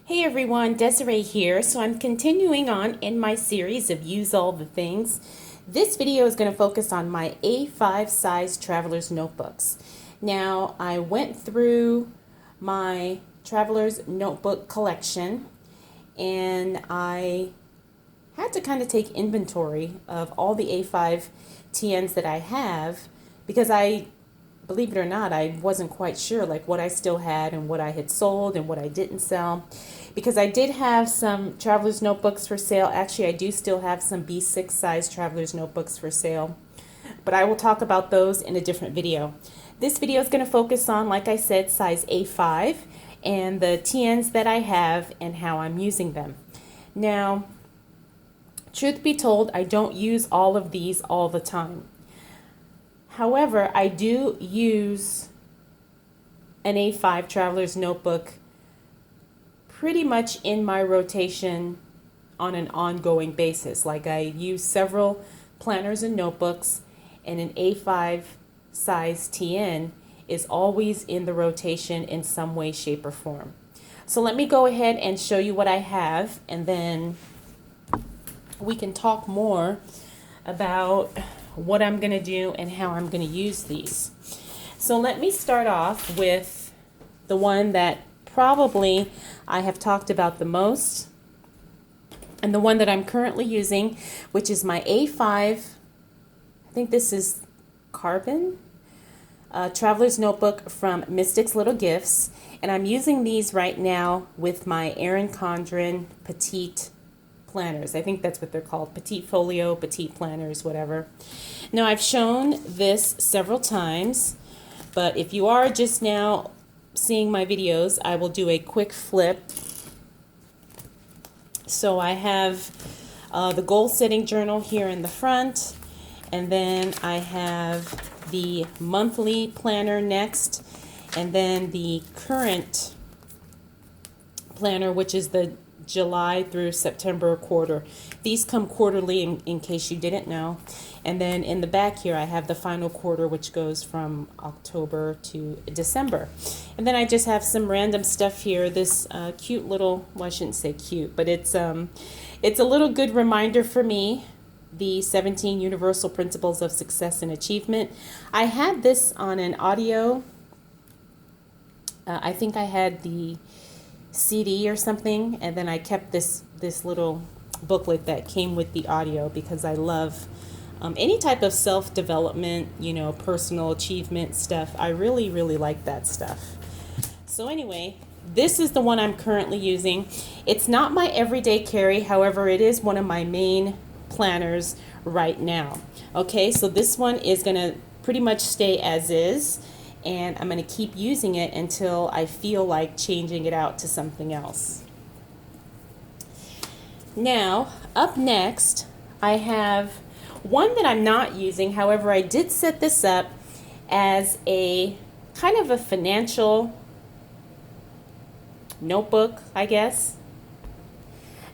Hey everyone, Desiree here. So I'm continuing on in my series of Use All the Things. This video is going to focus on my A5 size traveler's notebooks. Now I went through my traveler's notebook collection and I had to kind of take inventory of all the A5 TNs that I have because believe it or not, I wasn't quite sure like what I still had and what I had sold and what I didn't sell. Because I did have some traveler's notebooks for sale. Actually, I do still have some B6 size traveler's notebooks for sale. But I will talk about those in a different video. This video is going to focus on, like I said, size A5 and the TNs that I have and how I'm using them. Now, truth be told, I don't use all of these all the time. However, I do use an A5 traveler's notebook pretty much in my rotation on an ongoing basis. Like I use several planners and notebooks, and an A5 size TN is always in the rotation in some way, shape, or form. So let me go ahead and show you what I have, and then we can talk more about what I'm going to do and how I'm going to use these. So let me start off with the one that probably I have talked about the most, and the one that I'm currently using, which is my A5, I think this is Carbon, Traveler's Notebook from Mystic's Little Gifts, and I'm using these right now with my Erin Condren Petite planners. I think that's what they're called, Petite Folio, Petite Planners, whatever. Now I've shown this several times, but if you are just now seeing my videos, I will do a quick flip. So I have the goal setting journal here in the front, and then I have the monthly planner next, and then the current planner, which is the July through September quarter. These come quarterly in case you didn't know. And then in the back here I have the final quarter, which goes from October to December. And then I just have some random stuff here. This cute little, well, I shouldn't say cute, but it's a little good reminder for me, the 17 Universal Principles of Success and Achievement. I had this on an audio. I think I had the CD or something, and then I kept this little booklet that came with the audio because I love any type of self-development, personal achievement stuff. I really like that stuff. So anyway, this is the one I'm currently using. It's not my everyday carry, however, it is one of my main planners right now. Okay, so this one is going to pretty much stay as is, and I'm going to keep using it until I feel like changing it out to something else. Now, up next, I have one that I'm not using. However, I did set this up as a kind of a financial notebook, I guess.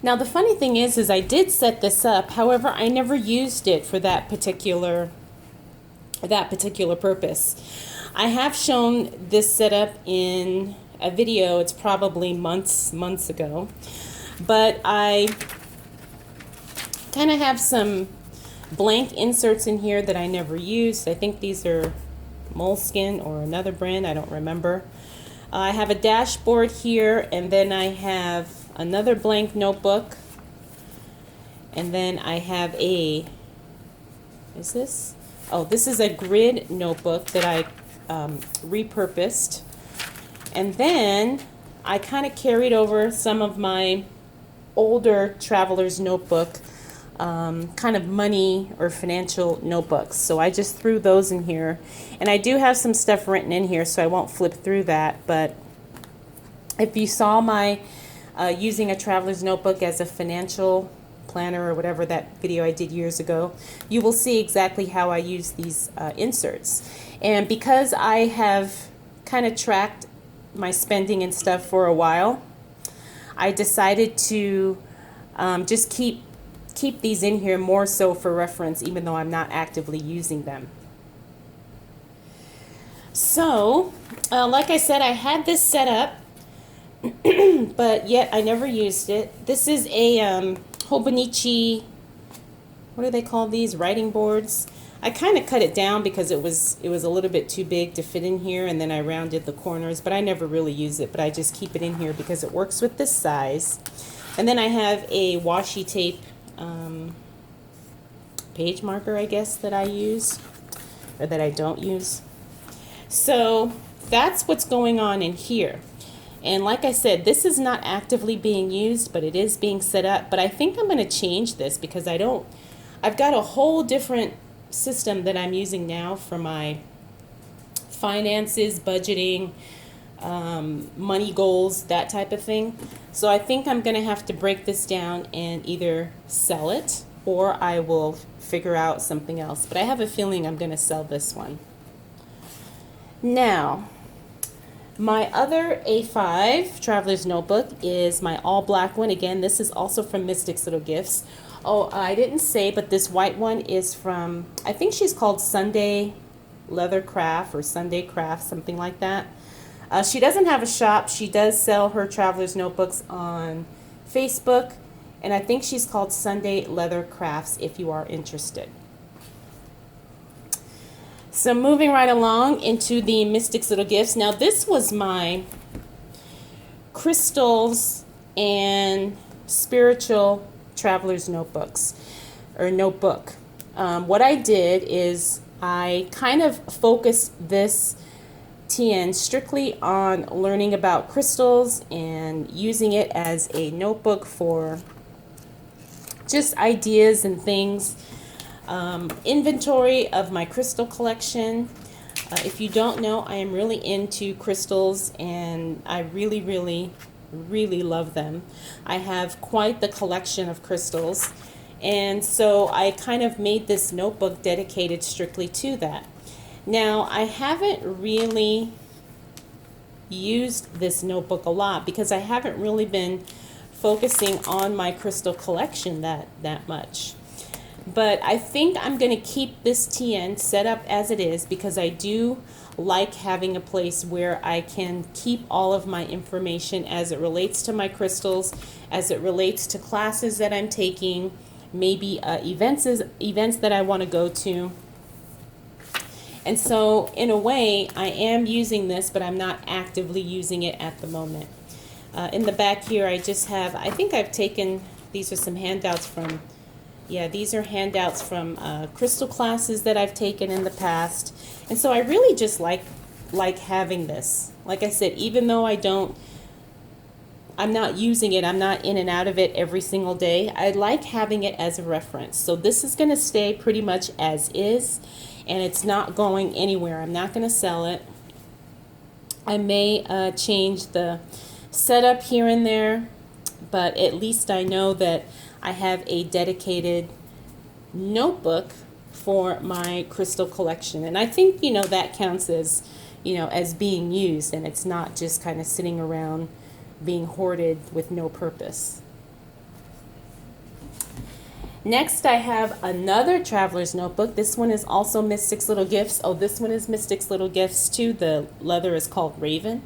Now, the funny thing is I did set this up. However, I never used it for that particular purpose. I have shown this setup in a video. It's probably months ago, but I kind of have some blank inserts in here that I never used. I think these are Moleskin or another brand, I don't remember. I have a dashboard here, and then I have another blank notebook, and then I have this is a grid notebook that I repurposed, and then I kind of carried over some of my older traveler's notebook kind of money or financial notebooks, so I just threw those in here, and I do have some stuff written in here, so I won't flip through that. But if you saw my using a traveler's notebook as a financial planner or whatever, that video I did years ago, you will see exactly how I use these inserts. And because I have kind of tracked my spending and stuff for a while, I decided to just keep these in here more so for reference, even though I'm not actively using them. So, like I said, I had this set up but yet I never used it. This is a Hobonichi, what do they call these, writing boards? I kind of cut it down because it was a little bit too big to fit in here, and then I rounded the corners, but I never really use it, but I just keep it in here because it works with this size. And then I have a washi tape page marker, I guess, that I use, or that I don't use. So that's what's going on in here. And like I said, this is not actively being used, but it is being set up. But I think I'm going to change this because I've got a whole different system that I'm using now for my finances, budgeting, money goals, that type of thing. So I think I'm going to have to break this down and either sell it or I will figure out something else. But I have a feeling I'm going to sell this one. Now, my other A5 Traveler's Notebook is my all black one. Again, this is also from Mystic's Little Gifts. Oh, I didn't say, but this white one is from, I think she's called Sunday Leather Craft or Sunday Craft, something like that. She doesn't have a shop. She does sell her Traveler's Notebooks on Facebook, and I think she's called Sunday Leather Crafts if you are interested. So moving right along into the Mystic's Little Gifts. Now this was my crystals and spiritual Traveler's Notebooks, or notebook. What I did is I kind of focused this TN strictly on learning about crystals and using it as a notebook for just ideas and things. Inventory of my crystal collection. If you don't know, I am really into crystals and I really love them. I have quite the collection of crystals, and so I kind of made this notebook dedicated strictly to that. Now, I haven't really used this notebook a lot because I haven't really been focusing on my crystal collection that much. But I think I'm going to keep this TN set up as it is because I do like having a place where I can keep all of my information as it relates to my crystals, as it relates to classes that I'm taking, maybe events that I want to go to. And so in a way, I am using this, but I'm not actively using it at the moment. In the back here, I just have, I think I've taken, these are some handouts from, yeah, these are handouts from crystal classes that I've taken in the past. And so I really just like having this. Like I said, even though I'm not using it, I'm not in and out of it every single day, I like having it as a reference. So this is going to stay pretty much as is, and it's not going anywhere. I'm not going to sell it. I may change the setup here and there, but at least I know that I have a dedicated notebook for my crystal collection. And I think, that counts as, as being used, and it's not just kind of sitting around being hoarded with no purpose. Next, I have another Traveler's Notebook. This one is also Mystic's Little Gifts. Oh, this one is Mystic's Little Gifts too. The leather is called Raven.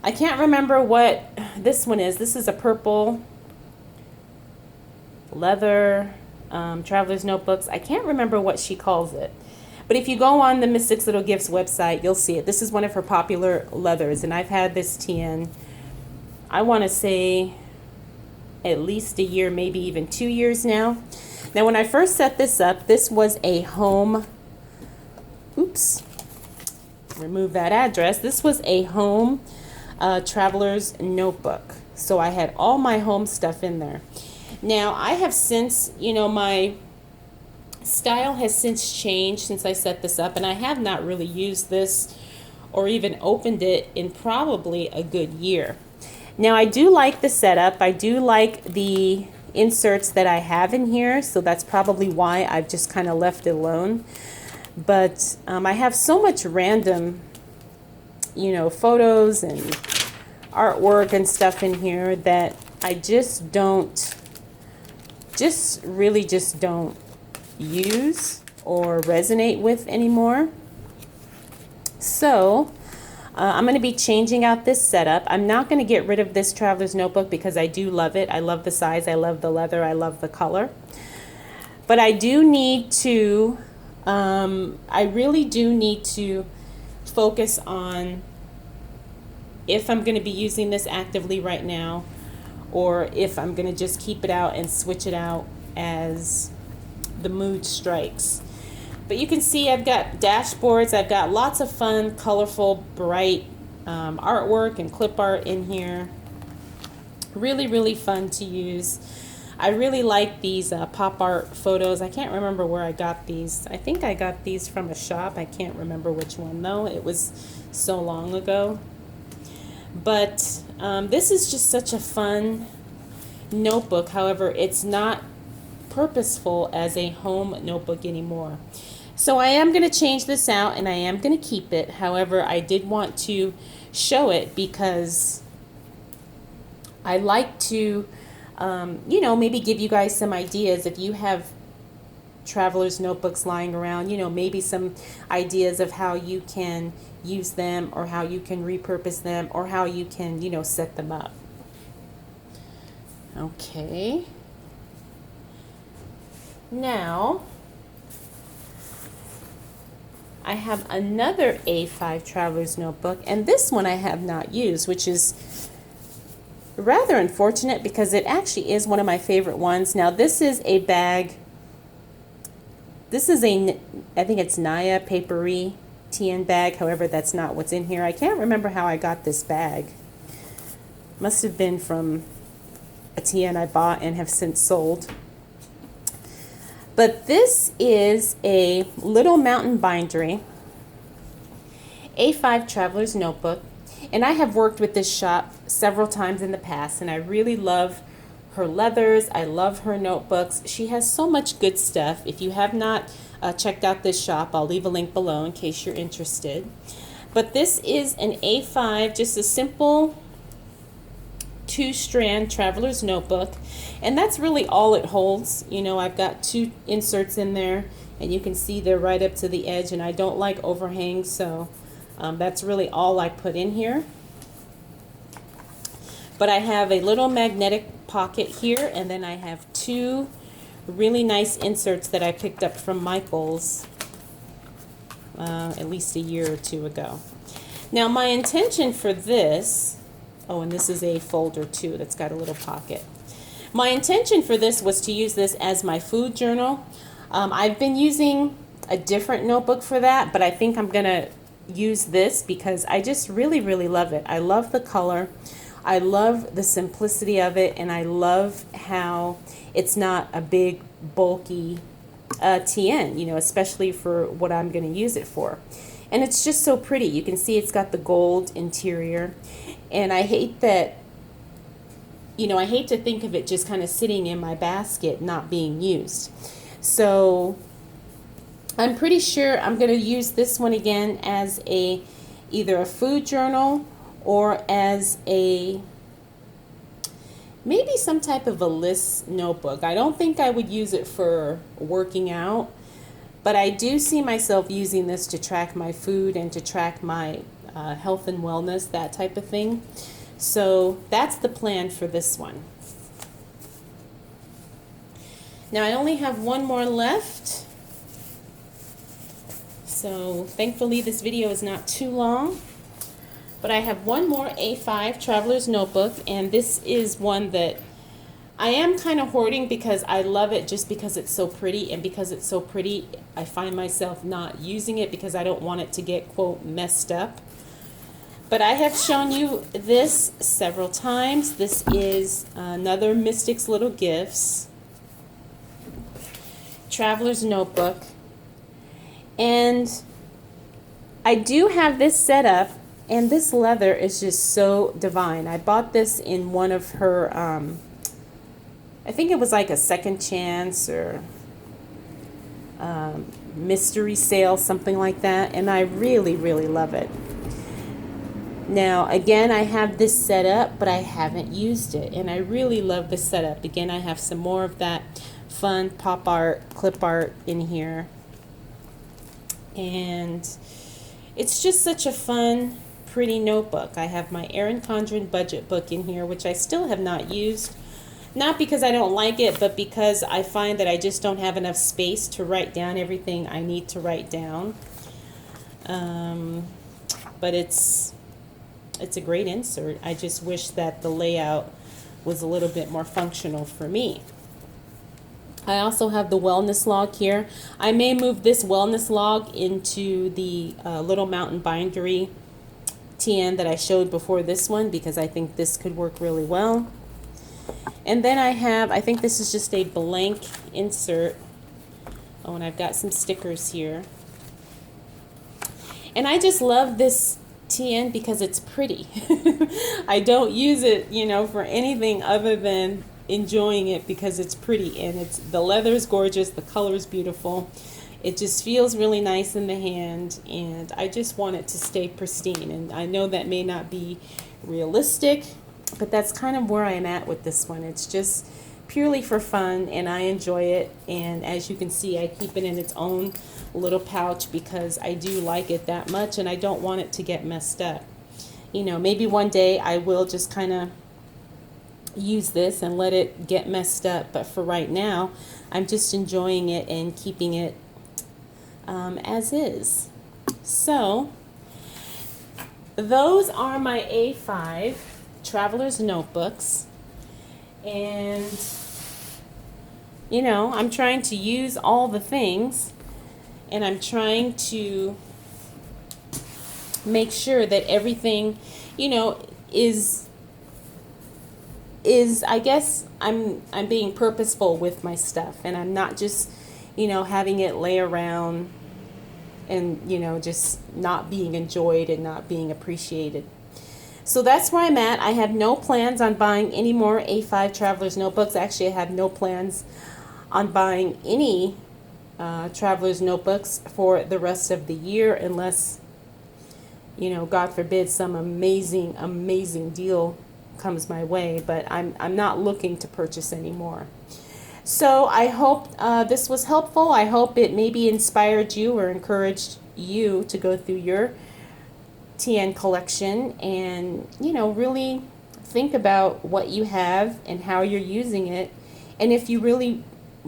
I can't remember what this one is. This is a purple leather Traveler's Notebooks. I can't remember what she calls it. But if you go on the Mystic's Little Gifts website, you'll see it. This is one of her popular leathers, and I've had this TN, I want to say, at least a year, maybe even 2 years now. Now, when I first set this up, this was a home, oops, remove that address. This was a home Traveler's Notebook. So I had all my home stuff in there. Now, I have since, my style has since changed since I set this up, and I have not really used this or even opened it in probably a good year. Now, I do like the setup. I do like the inserts that I have in here, so that's probably why I've just kind of left it alone. But I have so much random, photos and artwork and stuff in here that I just really don't use or resonate with anymore. So I'm going to be changing out this setup. I'm not going to get rid of this traveler's notebook because I do love it. I love the size, I love the leather, I love the color. But I do need to, I really do need to focus on if I'm going to be using this actively right now, or if I'm going to just keep it out and switch it out as the mood strikes. But you can see I've got dashboards, I've got lots of fun, colorful, bright artwork and clip art in here. Really, really fun to use. I really like these pop art photos. I can't remember where I got these. I think I got these from a shop. I can't remember which one though. It was so long ago. But this is just such a fun notebook. However, it's not purposeful as a home notebook anymore. So I am going to change this out and I am going to keep it. However, I did want to show it because I like to, you know, maybe give you guys some ideas if you have traveler's notebooks lying around, you know, maybe some ideas of how you can use them or how you can repurpose them or how you can, you know, set them up. Okay. Now, I have another A5 traveler's notebook, and this one I have not used, which is rather unfortunate because it actually is one of my favorite ones. Now, this is a bag. This is a, I think it's Naya Papery TN bag. However, that's not what's in here. I can't remember how I got this bag. Must have been from a TN I bought and have since sold. But this is a Little Mountain Bindery A5 Traveler's Notebook. And I have worked with this shop several times in the past, and I really love her leathers. I love her notebooks. She has so much good stuff. If you have not checked out this shop, I'll leave a link below in case you're interested. But this is an A5, just a simple 2-strand traveler's notebook, and that's really all it holds. You know, I've got 2 inserts in there, and you can see they're right up to the edge, and I don't like overhangs, so that's really all I put in here. But I have a little magnetic pocket here, and then I have 2 really nice inserts that I picked up from Michael's at least a year or 2 ago. Now, my intention for this, oh, and this is a folder too that's got a little pocket. My intention for this was to use this as my food journal. I've been using a different notebook for that, but I think I'm gonna use this because I just really, really love it. I love the color. I love the simplicity of it, and I love how it's not a big, bulky TN, you know, especially for what I'm gonna use it for. And it's just so pretty. You can see it's got the gold interior. And I hate that, you know, I hate to think of it just kind of sitting in my basket not being used. So I'm pretty sure I'm going to use this one again as a either a food journal or as a maybe some type of a list notebook. I don't think I would use it for working out, but I do see myself using this to track my food and to track my health and wellness, that type of thing. So that's the plan for this one. Now I only have one more left. So thankfully this video is not too long. But I have one more A5 Traveler's Notebook, and this is one that I am kind of hoarding because I love it just because it's so pretty, and because it's so pretty I find myself not using it because I don't want it to get, quote, messed up. But I have shown you this several times. This is another Mystics Little Gifts Traveler's Notebook. And I do have this set up, and this leather is just so divine. I bought this in one of her, I think it was like a second chance or mystery sale, something like that. And I really, really love it. Now, again, I have this set up, but I haven't used it, and I really love this setup. Again, I have some more of that fun pop art, clip art in here, and it's just such a fun, pretty notebook. I have my Erin Condren budget book in here, which I still have not used. Not because I don't like it, but because I find that I just don't have enough space to write down everything I need to write down. But it's a great insert. I just wish that the layout was a little bit more functional for me. I also have the wellness log here. I may move this wellness log into the little mountain bindery TN that I showed before this one, because I think this could work really well. And then I think this is just a blank insert. Oh, and I've got some stickers here. And I just love this TN because it's pretty. I don't use it, for anything other than enjoying it because it's pretty, and the leather is gorgeous, the color is beautiful. It just feels really nice in the hand, and I just want it to stay pristine. And I know that may not be realistic, but that's kind of where I'm at with this one. It's just purely for fun, and I enjoy it. And as you can see, I keep it in its own little pouch because I do like it that much, and I don't want it to get messed up. Maybe one day I will just kind of use this and let it get messed up, but for right now I'm just enjoying it and keeping it as is. So those are my A5 traveler's notebooks, and I'm trying to use all the things, and I'm trying to make sure that everything is I guess I'm being purposeful with my stuff, and I'm not just having it lay around and just not being enjoyed and not being appreciated. So that's where I'm at. I have no plans on buying any more A5 traveler's notebooks. Actually, I have no plans on buying any traveler's notebooks for the rest of the year, unless God forbid some amazing deal comes my way, but I'm not looking to purchase any more. So I hope this was helpful. I hope it maybe inspired you or encouraged you to go through your TN collection and really think about what you have and how you're using it, and if you really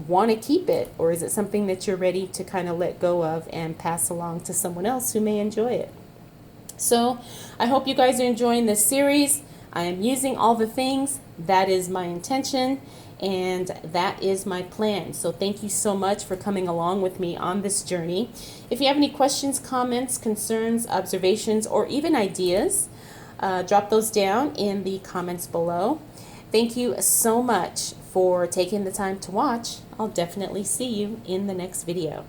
want to keep it, or is it something that you're ready to kind of let go of and pass along to someone else who may enjoy it. So I hope you guys are enjoying this series. I am using all the things. That is my intention, and that is my plan. So thank you so much for coming along with me on this journey. If you have any questions, comments, concerns, observations, or even ideas, drop those down in the comments below. Thank you so much for taking the time to watch. I'll definitely see you in the next video.